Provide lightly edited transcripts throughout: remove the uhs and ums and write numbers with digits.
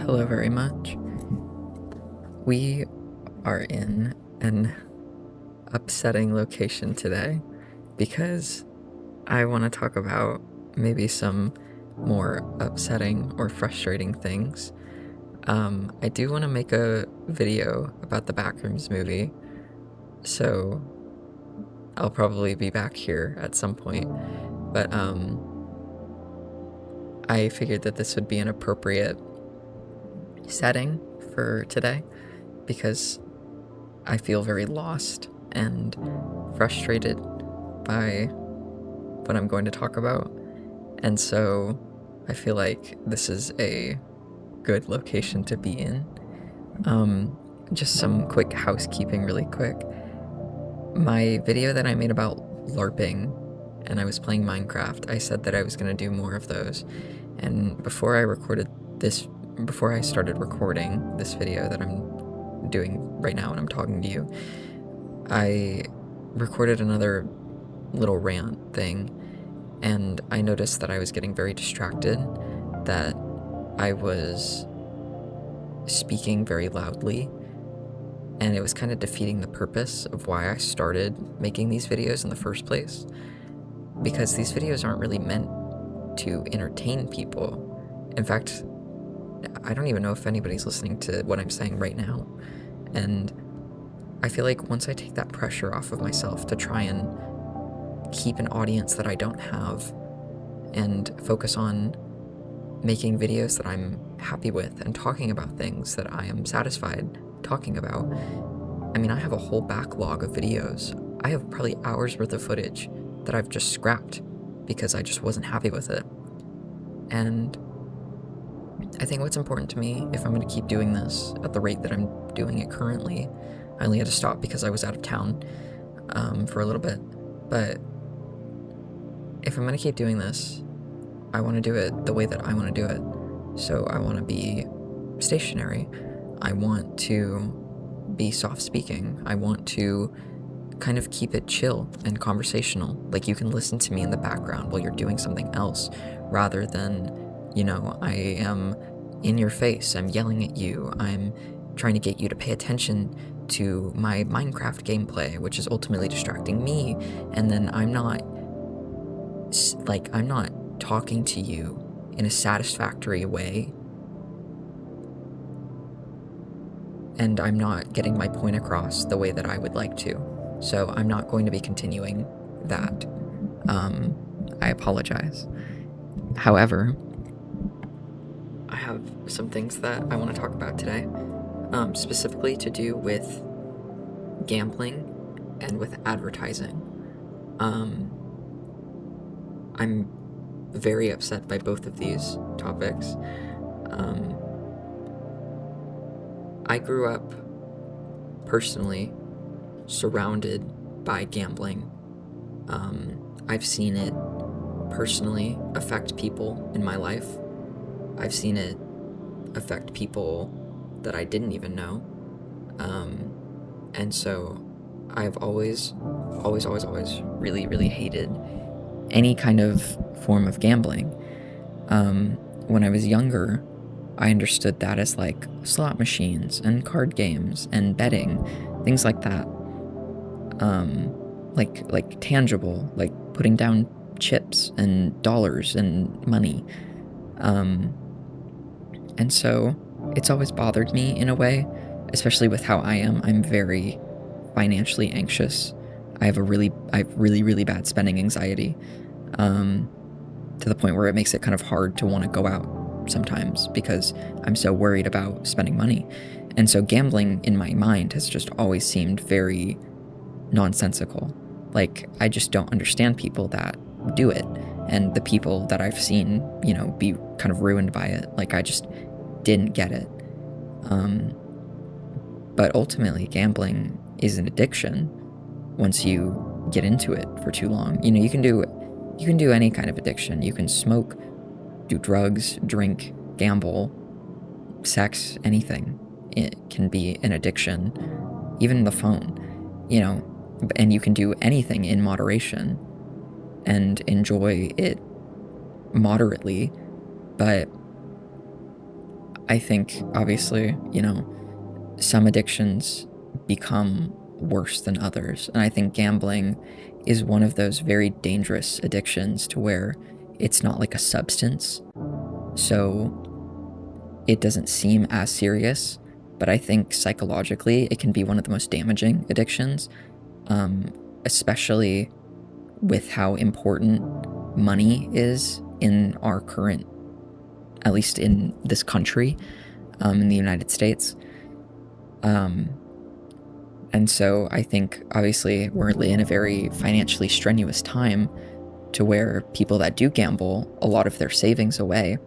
hello very much. We are in an upsetting location today because I want to talk about maybe some more upsetting or frustrating things. I do want to make a video about the Backrooms movie, so I'll probably be back here at some point, but I figured that this would be an appropriate setting for today because I feel very lost and frustrated by what I'm going to talk about. And so I feel like this is a good location to be in. Just some quick housekeeping really quick. My video that I made about LARPing and I was playing Minecraft, I said that I was going to do more of those. And before I started recording this video that I'm doing right now and I'm talking to you, I recorded another little rant thing, and I noticed that I was getting very distracted, that I was speaking very loudly, and it was kind of defeating the purpose of why I started making these videos in the first place, because these videos aren't really meant to entertain people. In fact, I don't even know if anybody's listening to what I'm saying right now, and I feel like once I take that pressure off of myself to try and keep an audience that I don't have and focus on making videos that I'm happy with and talking about things that I am satisfied talking about. I mean, I have a whole backlog of videos. I have probably hours worth of footage that I've just scrapped because I just wasn't happy with it. And I think what's important to me, if I'm going to keep doing this at the rate that I'm doing it currently, I only had to stop because I was out of town for a little bit, but if I'm going to keep doing this, I want to do it the way that I want to do it. So I want to be stationary. I want to be soft speaking. I want to kind of keep it chill and conversational. Like, you can listen to me in the background while you're doing something else, rather than, I am in your face, I'm yelling at you, I'm trying to get you to pay attention to my Minecraft gameplay, which is ultimately distracting me, and then I'm not talking to you in a satisfactory way, and I'm not getting my point across the way that I would like to. So I'm not going to be continuing that. I apologize. However, I have some things that I want to talk about today, specifically to do with gambling and with advertising. I'm very upset by both of these topics. I grew up personally surrounded by gambling. I've seen it personally affect people in my life. I've seen it affect people that I didn't even know. And so I've always really, really hated any kind of form of gambling. When I was younger, I understood that as like slot machines and card games and betting, things like that. Like tangible, like putting down chips and dollars and money. And so it's always bothered me in a way, especially with how I am. I'm very financially anxious. I have really, really bad spending anxiety, to the point where it makes it kind of hard to want to go out sometimes because I'm so worried about spending money. And so gambling in my mind has just always seemed very nonsensical. Like, I just don't understand people that do it, and the people that I've seen, be kind of ruined by it. Like, I just didn't get it. But ultimately, gambling is an addiction once you get into it for too long. You can do any kind of addiction. You can smoke, do drugs, drink, gamble, sex, anything. It can be an addiction. Even the phone, and you can do anything in moderation and enjoy it moderately. But I think, obviously, some addictions become worse than others. And I think gambling is one of those very dangerous addictions to where it's not like a substance. So it doesn't seem as serious, but I think psychologically it can be one of the most damaging addictions, especially with how important money is in our current, at least in this country, in the United States. And so I think, obviously, we're in a very financially strenuous time to where people that do gamble a lot of their savings away,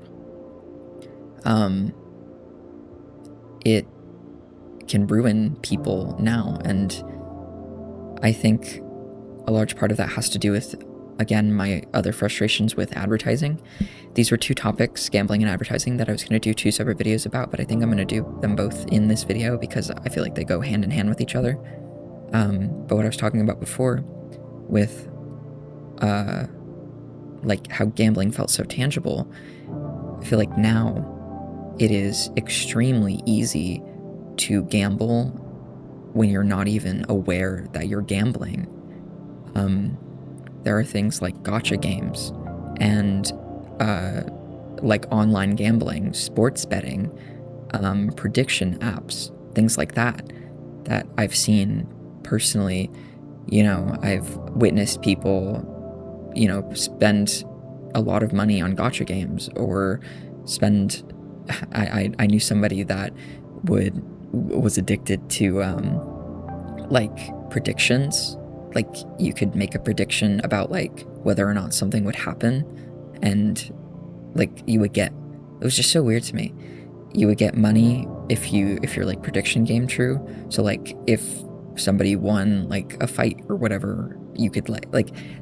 it can ruin people now. And I think a large part of that has to do with, again, my other frustrations with advertising. These were two topics, gambling and advertising, that I was going to do 2 separate videos about, but I think I'm going to do them both in this video because I feel like they go hand in hand with each other. But what I was talking about before with like how gambling felt so tangible, I feel like now it is extremely easy to gamble when you're not even aware that you're gambling. There are things like gacha games and like online gambling, sports betting, prediction apps, things like that I've seen personally. I've witnessed people, spend a lot of money on gacha games, or spend. I knew somebody that was addicted to like predictions. Like, you could make a prediction about like whether or not something would happen, and like you would get, it was just so weird to me. You would get money if your like prediction came true. So like if somebody won like a fight or whatever, you could like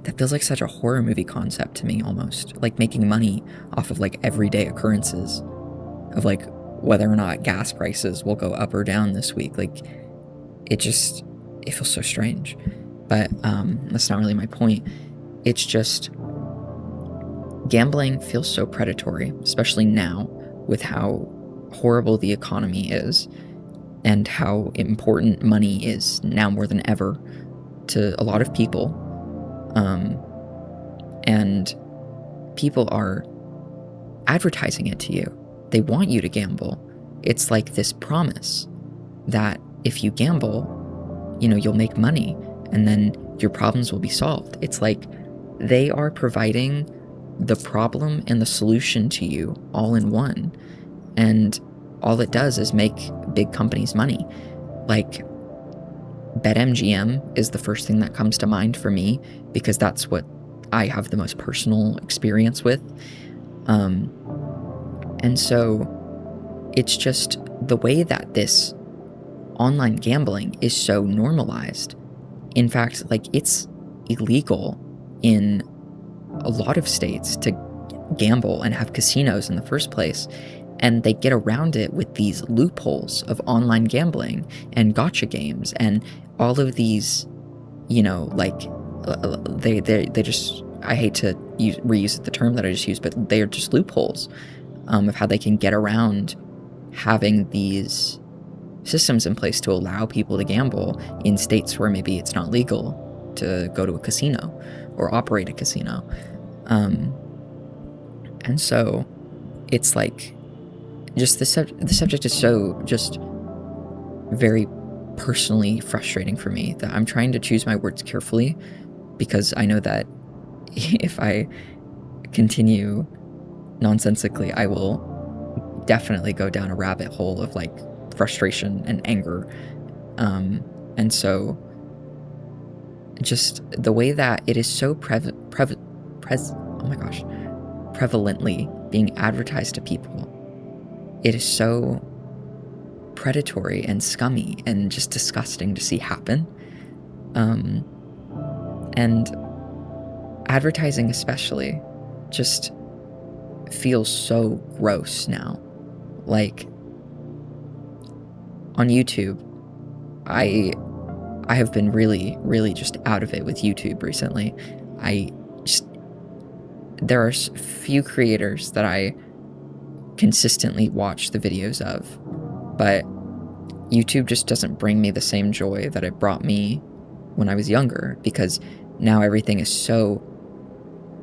that feels like such a horror movie concept to me, almost like making money off of like everyday occurrences of like whether or not gas prices will go up or down this week. Like it feels so strange. But that's not really my point. It's just gambling feels so predatory, especially now with how horrible the economy is and how important money is now more than ever to a lot of people. And people are advertising it to you. They want you to gamble. It's like this promise that if you gamble, you'll make money and then your problems will be solved. It's like they are providing the problem and the solution to you all in one. And all it does is make big companies money. Like BetMGM is the first thing that comes to mind for me because that's what I have the most personal experience with. And so it's just the way that this online gambling is so normalized. In fact, like it's illegal in a lot of states to gamble and have casinos in the first place. And they get around it with these loopholes of online gambling and gacha games and all of these, like they just, I hate to reuse the term that I just used, but they are just loopholes of how they can get around having these systems in place to allow people to gamble in states where maybe it's not legal to go to a casino or operate a casino. And so it's like, just the subject is so just very personally frustrating for me that I'm trying to choose my words carefully, because I know that if I continue nonsensically, I will definitely go down a rabbit hole of like frustration and anger. And so just the way that it is so prevalently being advertised to people, it is so predatory and scummy and just disgusting to see happen. And advertising especially just feels so gross now. Like on YouTube, I have been really, really just out of it with YouTube recently. There are few creators that I consistently watch the videos of. But YouTube just doesn't bring me the same joy that it brought me when I was younger, because now everything is so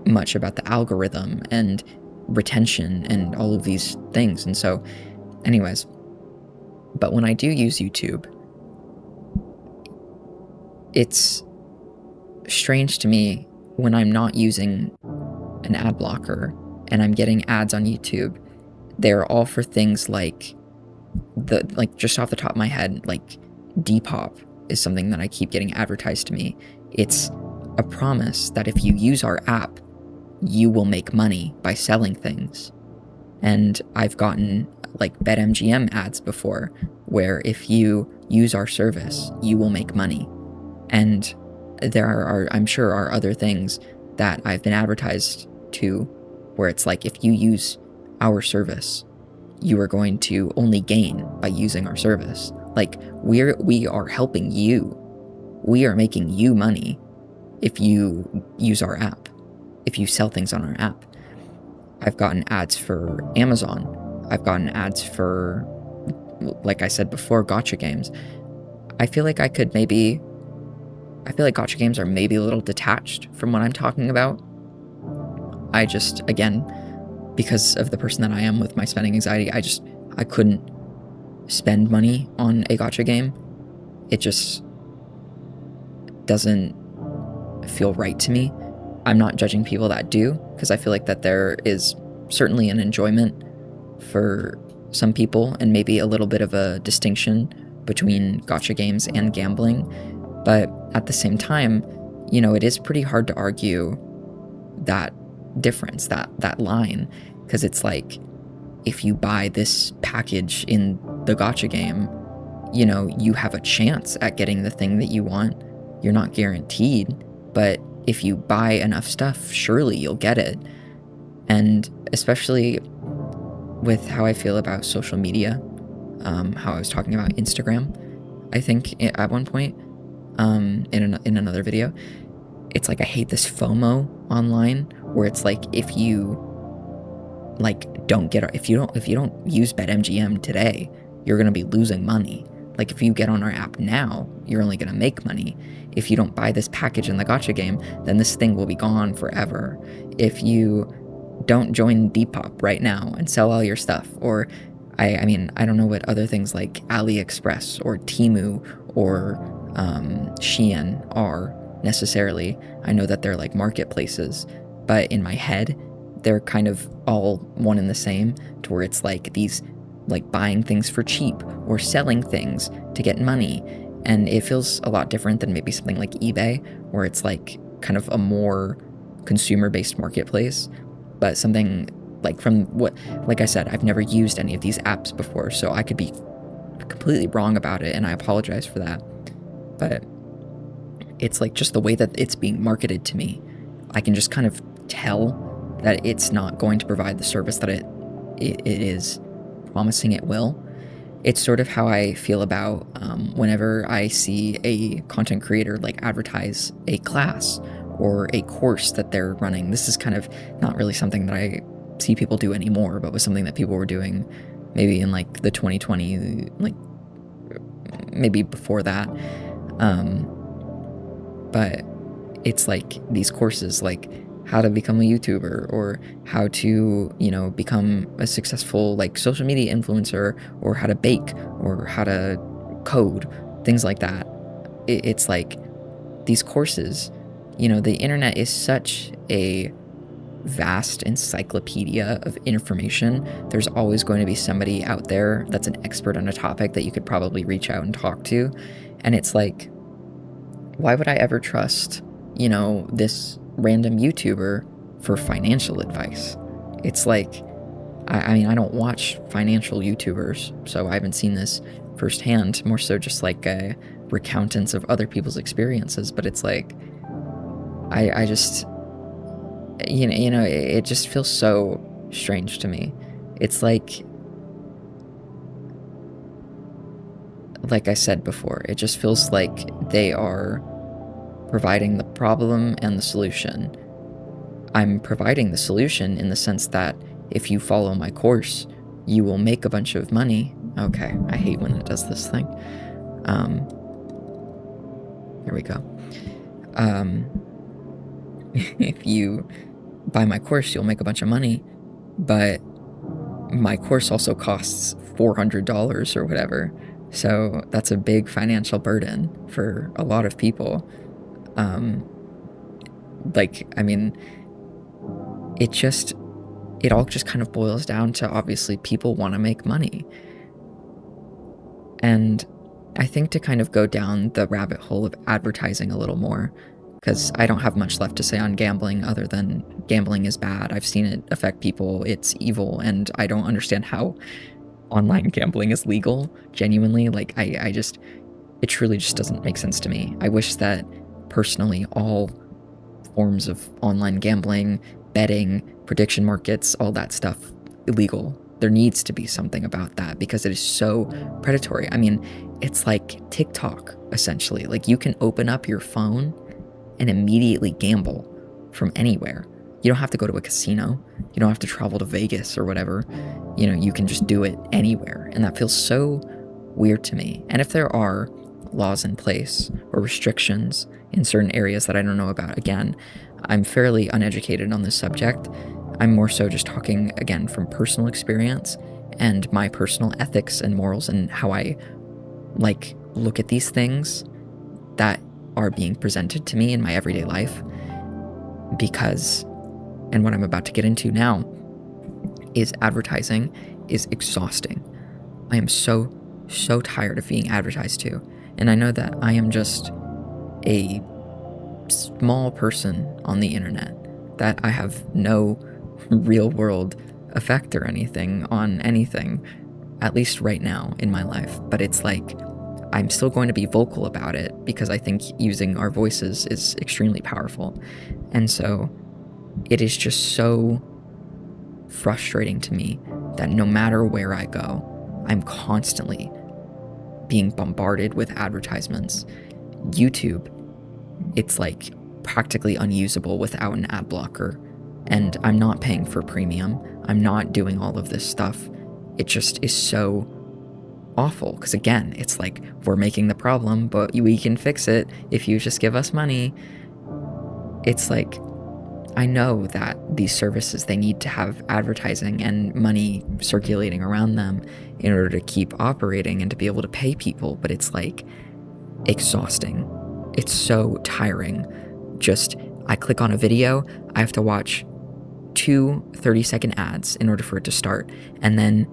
much about the algorithm and retention and all of these things. And so, anyways, but when I do use YouTube, it's strange to me when I'm not using an ad blocker and I'm getting ads on YouTube. They're all for things like just off the top of my head, like Depop is something that I keep getting advertised to me. It's a promise that if you use our app, you will make money by selling things. And I've gotten like BetMGM ads before, where if you use our service, you will make money. And there are, I'm sure, are other things that I've been advertised to where it's like, if you use our service, you are going to only gain by using our service. Like, we are helping you. We are making you money if you use our app, if you sell things on our app. I've gotten ads for Amazon. I've gotten ads for, like I said before, gacha games. I feel like gacha games are maybe a little detached from what I'm talking about. I just, again, because of the person that I am with my spending anxiety, I couldn't spend money on a gacha game. It just doesn't feel right to me. I'm not judging people that do, because I feel like that there is certainly an enjoyment for some people and maybe a little bit of a distinction between gacha games and gambling. But at the same time, you know, it is pretty hard to argue that difference, that line, because it's like, if you buy this package in the gacha game, you know, you have a chance at getting the thing that you want. You're not guaranteed, but if you buy enough stuff, surely you'll get it. And especially with how I feel about social media, how I was talking about Instagram, I think at one point, in another video, it's like I hate this FOMO online, where it's like, if you don't use BetMGM today, you're gonna be losing money. Like, if you get on our app now, you're only gonna make money. If you don't buy this package in the gacha game, then this thing will be gone forever. If you don't join Depop right now and sell all your stuff, or I mean, I don't know what other things like AliExpress or Temu or Shein are necessarily. I know that they're like marketplaces, but in my head, they're kind of all one and the same, to where it's like these, like, buying things for cheap or selling things to get money. And it feels a lot different than maybe something like eBay, where it's like kind of a more consumer-based marketplace. But something like, like I said, I've never used any of these apps before, so I could be completely wrong about it, and I apologize for that. But it's like, just the way that it's being marketed to me, I can just kind of tell that it's not going to provide the service that it is promising it will. It's sort of how I feel about whenever I see a content creator like advertise a class or a course that they're running. This is kind of not really something that I see people do anymore, but was something that people were doing maybe in like the 2020, like maybe before that. But it's like these courses, like how to become a YouTuber, or how to, you know, become a successful like social media influencer, or how to bake, or how to code, things like that. It's like these courses, you know, the internet is such a vast encyclopedia of information. There's always going to be somebody out there that's an expert on a topic that you could probably reach out and talk to. And it's like, why would I ever trust, you know, this random YouTuber for financial advice? It's like, I mean, I don't watch financial YouTubers, so I haven't seen this firsthand, more so just like recountants of other people's experiences. But it's like, I just, you know, it just feels so strange to me. It's like I said before, it just feels like they are providing the problem and the solution. I'm providing the solution in the sense that if you follow my course, you will make a bunch of money. Okay, I hate when it does this thing. Here we go. If you buy my course, you'll make a bunch of money, but my course also costs $400 or whatever. So that's a big financial burden for a lot of people. It all just kind of boils down to, obviously, people want to make money. And I think to kind of go down the rabbit hole of advertising a little more, because I don't have much left to say on gambling other than gambling is bad. I've seen it affect people. It's evil, and I don't understand how online gambling is legal, genuinely. Like, it truly just doesn't make sense to me. I wish that, personally, all forms of online gambling, betting, prediction markets, all that stuff, illegal. There needs to be something about that because it is so predatory. I mean, it's like TikTok, essentially. Like, you can open up your phone and immediately gamble from anywhere. You don't have to go to a casino. You don't have to travel to Vegas or whatever. You can just do it anywhere. And that feels so weird to me. And if there are laws in place or restrictions in certain areas that I don't know about, again, I'm fairly uneducated on this subject. I'm more so just talking, again, from personal experience and my personal ethics and morals and how I look at these things that are being presented to me in my everyday life. Because, and what I'm about to get into now, is advertising is exhausting. I am so tired of being advertised to. And I know that I am just a small person on the internet, that I have no real world effect or anything on anything, at least right now in my life. But it's like, I'm still going to be vocal about it because I think using our voices is extremely powerful. And so it is just so frustrating to me that no matter where I go, I'm constantly being bombarded with advertisements. YouTube, it's like practically unusable without an ad blocker. And I'm not paying for premium. I'm not doing all of this stuff. It just is so awful. Because again, it's like, we're making the problem, but we can fix it if you just give us money. It's like, I know that these services, they need to have advertising and money circulating around them in order to keep operating and to be able to pay people. But it's like exhausting. It's so tiring. I click on a video, I have to watch 2 30-second ads in order for it to start, and then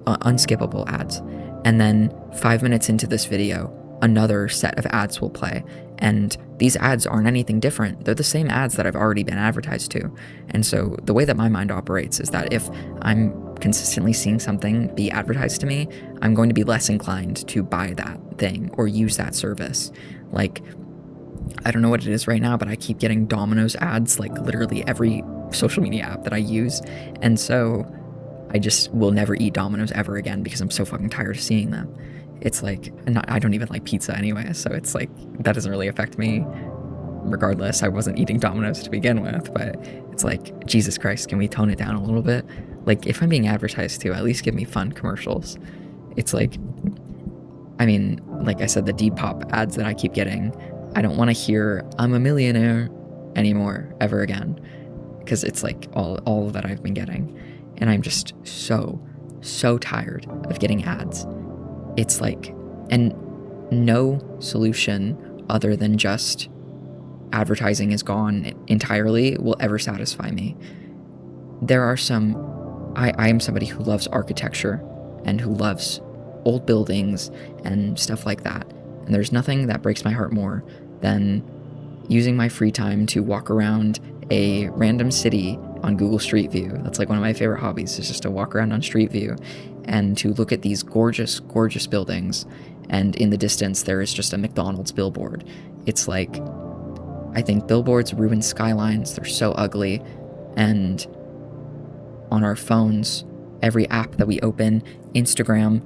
unskippable ads. And then 5 minutes into this video, another set of ads will play. And these ads aren't anything different. They're the same ads that I've already been advertised to. And so the way that my mind operates is that if I'm consistently seeing something be advertised to me, I'm going to be less inclined to buy that thing or use that service. Like, I don't know what it is right now, but I keep getting Domino's ads, like literally every social media app that I use. And so I just will never eat Domino's ever again because I'm so fucking tired of seeing them. It's like, I don't even like pizza anyway, so it's like, that doesn't really affect me. Regardless, I wasn't eating Domino's to begin with, but it's like, Jesus Christ, can we tone it down a little bit? Like, if I'm being advertised to, at least give me fun commercials. It's like, I mean, like I said, the Depop ads that I keep getting, I don't want to hear "I'm a millionaire" anymore, ever again, because it's like all that I've been getting. And I'm just so tired of getting ads. It's like, and no solution other than just advertising is gone entirely will ever satisfy me. There are I am somebody who loves architecture and who loves old buildings and stuff like that. And there's nothing that breaks my heart more than using my free time to walk around a random city on Google Street View. That's like one of my favorite hobbies, is just to walk around on Street View and to look at these gorgeous, gorgeous buildings. And in the distance, there is just a McDonald's billboard. It's like, I think billboards ruin skylines. They're so ugly. And on our phones, every app that we open, Instagram,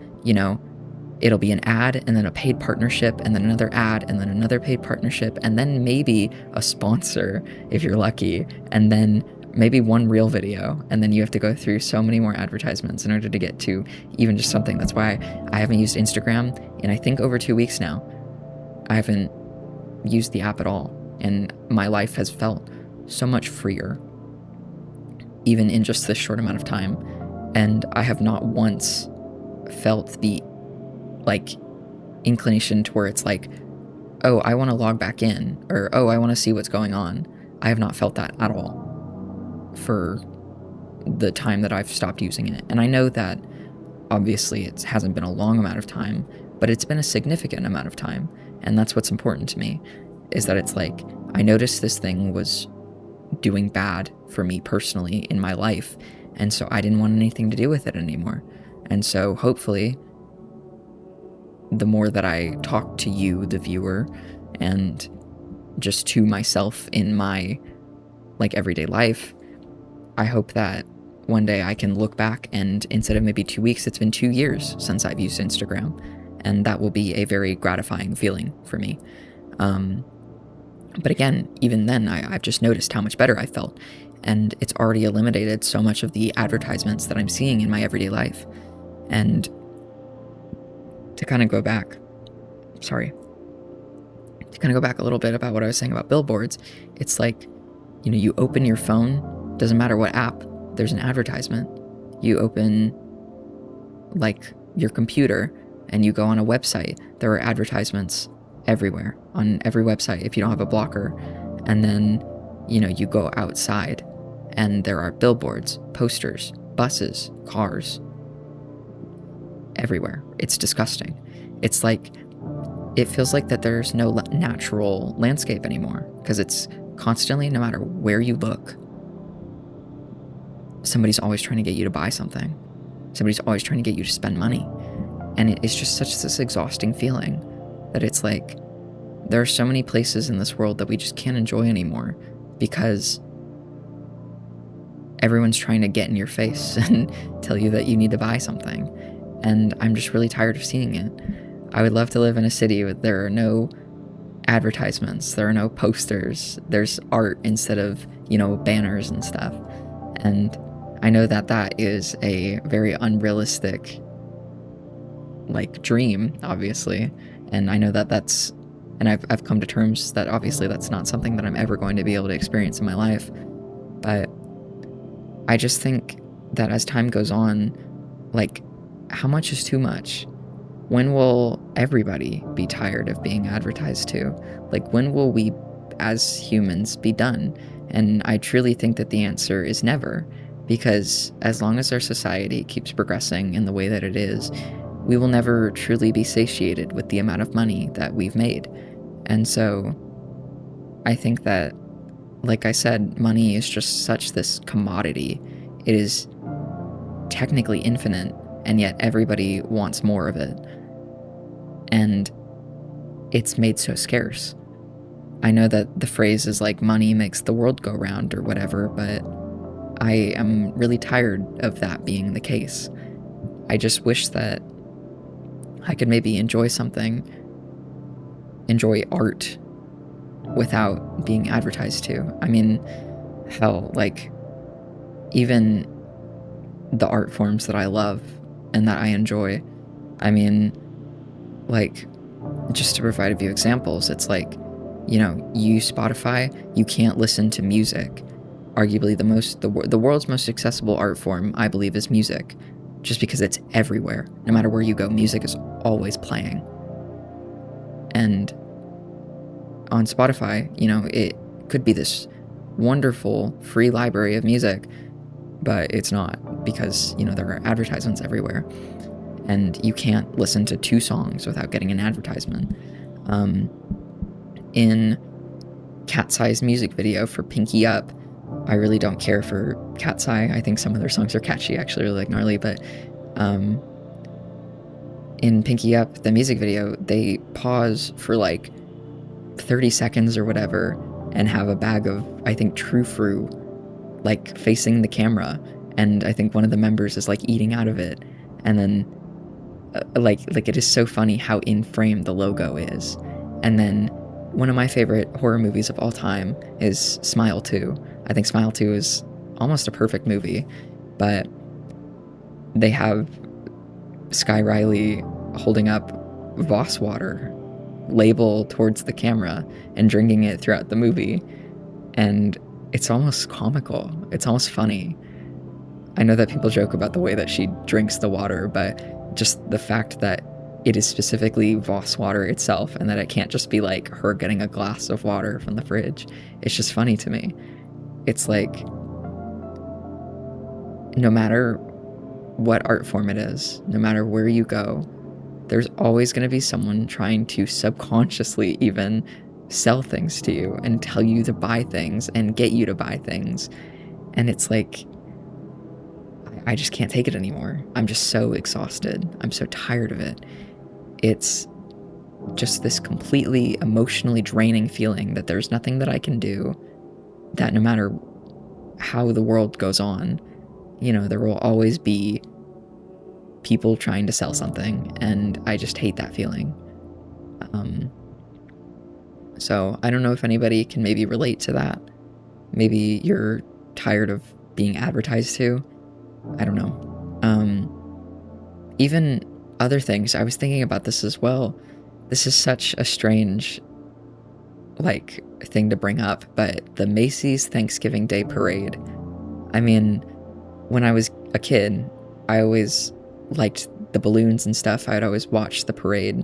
it'll be an ad and then a paid partnership and then another ad and then another paid partnership and then maybe a sponsor if you're lucky, and then maybe one real video, and then you have to go through so many more advertisements in order to get to even just something. That's why I haven't used Instagram in I think over 2 weeks now. I haven't used the app at all, and my life has felt so much freer even in just this short amount of time. And I have not once felt the like inclination to where it's like, oh, I want to log back in, or oh, I want to see what's going on. I have not felt that at all for the time that I've stopped using it. And I know that obviously it hasn't been a long amount of time, but it's been a significant amount of time. And that's what's important to me, is that it's like, I noticed this thing was doing bad for me personally in my life, and so I didn't want anything to do with it anymore. And so hopefully the more that I talk to you, the viewer, and just to myself in my like everyday life, I hope that one day I can look back and instead of maybe 2 weeks, it's been 2 years since I've used Instagram, and that will be a very gratifying feeling for me. But again, even then, I've just noticed how much better I felt, and it's already eliminated so much of the advertisements that I'm seeing in my everyday life. And to kind of go back a little bit about what I was saying about billboards, it's like, you know, you open your phone, doesn't matter what app, there's an advertisement. You open like your computer and you go on a website, there are advertisements everywhere on every website if you don't have a blocker. And then, you know, you go outside and there are billboards, posters, buses, cars everywhere. It's disgusting. It's like, it feels like that there's no natural landscape anymore, because it's constantly, no matter where you look, somebody's always trying to get you to buy something. Somebody's always trying to get you to spend money. And it's just such this exhausting feeling that it's like, there are so many places in this world that we just can't enjoy anymore because everyone's trying to get in your face and tell you that you need to buy something. And I'm just really tired of seeing it. I would love to live in a city where there are no advertisements, there are no posters, there's art instead of, you know, banners and stuff. And I know that that is a very unrealistic like dream, obviously. And I know that that's, and I've come to terms that obviously that's not something that I'm ever going to be able to experience in my life. But I just think that as time goes on, like, how much is too much? When will everybody be tired of being advertised to? Like, when will we as humans be done? And I truly think that the answer is never, because as long as our society keeps progressing in the way that it is, we will never truly be satiated with the amount of money that we've made. And so I think that, like I said, money is just such this commodity. It is technically infinite, and yet everybody wants more of it. And it's made so scarce. I know that the phrase is like, money makes the world go round or whatever, but I am really tired of that being the case. I just wish that I could maybe enjoy something, enjoy art without being advertised to. I mean, hell, like, even the art forms that I love and that I enjoy, I mean, like, just to provide a few examples, it's like, you know, you use Spotify, you can't listen to music. Arguably the world's most accessible art form, I believe, is music, just because it's everywhere. No matter where you go, music is always playing. And on Spotify, you know, it could be this wonderful free library of music, but it's not, because, you know, there are advertisements everywhere. And you can't listen to 2 songs without getting an advertisement. In Cat's Eye's music video for Pinky Up, I really don't care for Cat's Eye. I think some of their songs are catchy, actually, really like Gnarly, but in Pinky Up, the music video, they pause for like 30 seconds or whatever and have a bag of, I think, True Fruit, like, facing the camera. And I think one of the members is like eating out of it. And then like it is so funny how in frame the logo is. And then one of my favorite horror movies of all time is Smile 2. I think Smile 2 is almost a perfect movie, but they have Sky Riley holding up Voss water label towards the camera and drinking it throughout the movie, and it's almost comical. It's almost funny. I know that people joke about the way that she drinks the water, but just the fact that it is specifically Voss water itself and that it can't just be like her getting a glass of water from the fridge, it's just funny to me. It's like, no matter what art form it is, no matter where you go, there's always going to be someone trying to subconsciously even sell things to you and tell you to buy things and get you to buy things. And it's like, I just can't take it anymore. I'm just so exhausted. I'm so tired of it. It's just this completely emotionally draining feeling that there's nothing that I can do, that no matter how the world goes on, there will always be people trying to sell something, and I just hate that feeling. So I don't know if anybody can maybe relate to that. Maybe you're tired of being advertised to. I don't know. Even other things, I was thinking about this as well. This is such a strange, thing to bring up, but the Macy's Thanksgiving Day Parade. I mean, when I was a kid, I always liked the balloons and stuff. I'd always watch the parade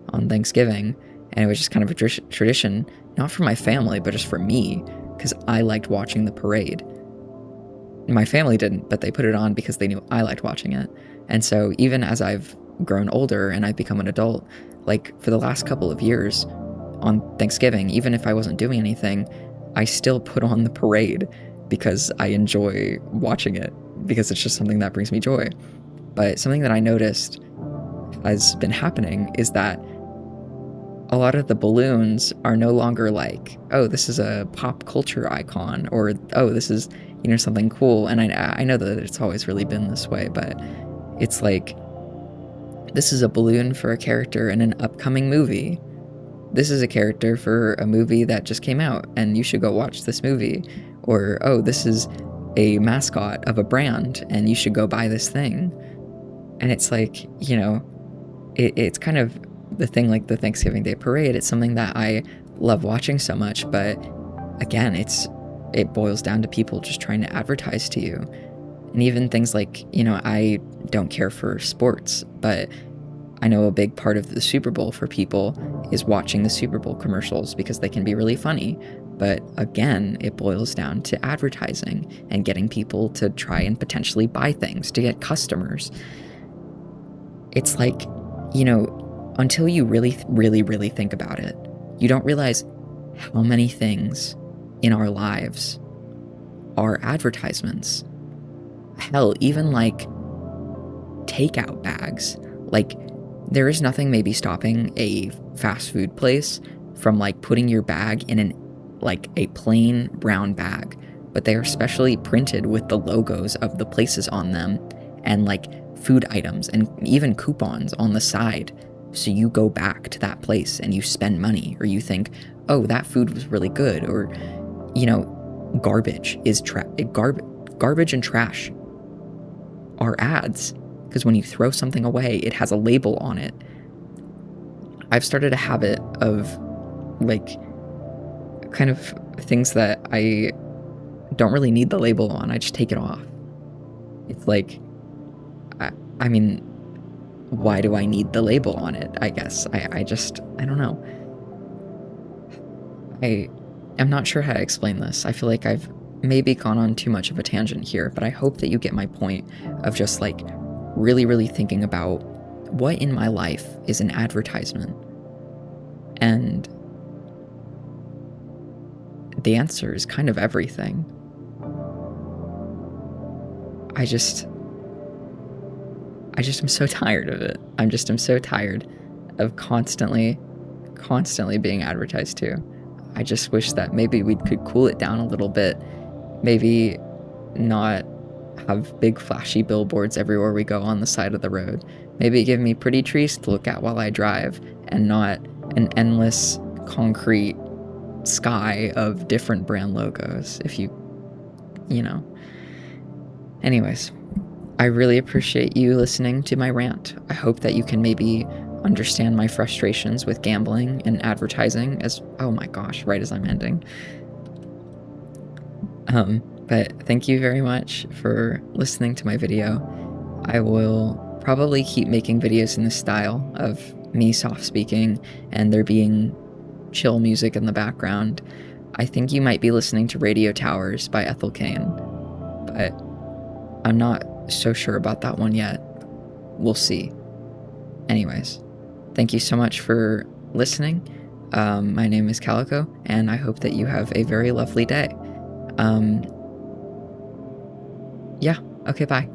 on Thanksgiving, and it was just kind of a tradition, not for my family, but just for me, because I liked watching the parade. My family didn't, but they put it on because they knew I liked watching it. And so even as I've grown older and I've become an adult, for the last couple of years on Thanksgiving, even if I wasn't doing anything, I still put on the parade because I enjoy watching it, because it's just something that brings me joy. But something that I noticed has been happening is that a lot of the balloons are no longer like, oh, this is a pop culture icon, or, oh, this is, something cool. And I know that it's always really been this way, but it's like, this is a balloon for a character in an upcoming movie. This is a character for a movie that just came out, and you should go watch this movie. Or, oh, this is a mascot of a brand, and you should go buy this thing. And it's like, it's kind of the thing, like the Thanksgiving Day Parade. It's something that I love watching so much, but again, it boils down to people just trying to advertise to you. And even things like, I don't care for sports, but I know a big part of the Super Bowl for people is watching the Super Bowl commercials because they can be really funny. But again, it boils down to advertising and getting people to try and potentially buy things, to get customers. It's like, until you really, really, really think about it, you don't realize how many things in our lives are advertisements. Hell, even takeout bags. There is nothing maybe stopping a fast food place from putting your bag in a plain brown bag, but they are specially printed with the logos of the places on them, and food items and even coupons on the side. So you go back to that place and you spend money, or you think, oh, that food was really good, or garbage and trash are ads, because when you throw something away, it has a label on it. I've started a habit of kind of things that I don't really need the label on. I just take it off. It's I mean, why do I need the label on it? I guess I don't know. I'm not sure how to explain this. I feel like I've maybe gone on too much of a tangent here, but I hope that you get my point of just really, really thinking about what in my life is an advertisement. And the answer is kind of everything. I just am so tired of it. I'm so tired of constantly being advertised to. I just wish that maybe we could cool it down a little bit. Maybe not have big flashy billboards everywhere we go on the side of the road. Maybe give me pretty trees to look at while I drive, and not an endless concrete sky of different brand logos, if you know. Anyways, I really appreciate you listening to my rant. I hope that you can maybe understand my frustrations with gambling and advertising oh my gosh, right as I'm ending. But thank you very much for listening to my video. I will probably keep making videos in this style of me soft speaking and there being chill music in the background. I think you might be listening to Radio Towers by Ethel Cain, but I'm not so sure about that one yet. We'll see. Anyways, thank you so much for listening. My name is Calico, and I hope that you have a very lovely day. Yeah, okay, bye.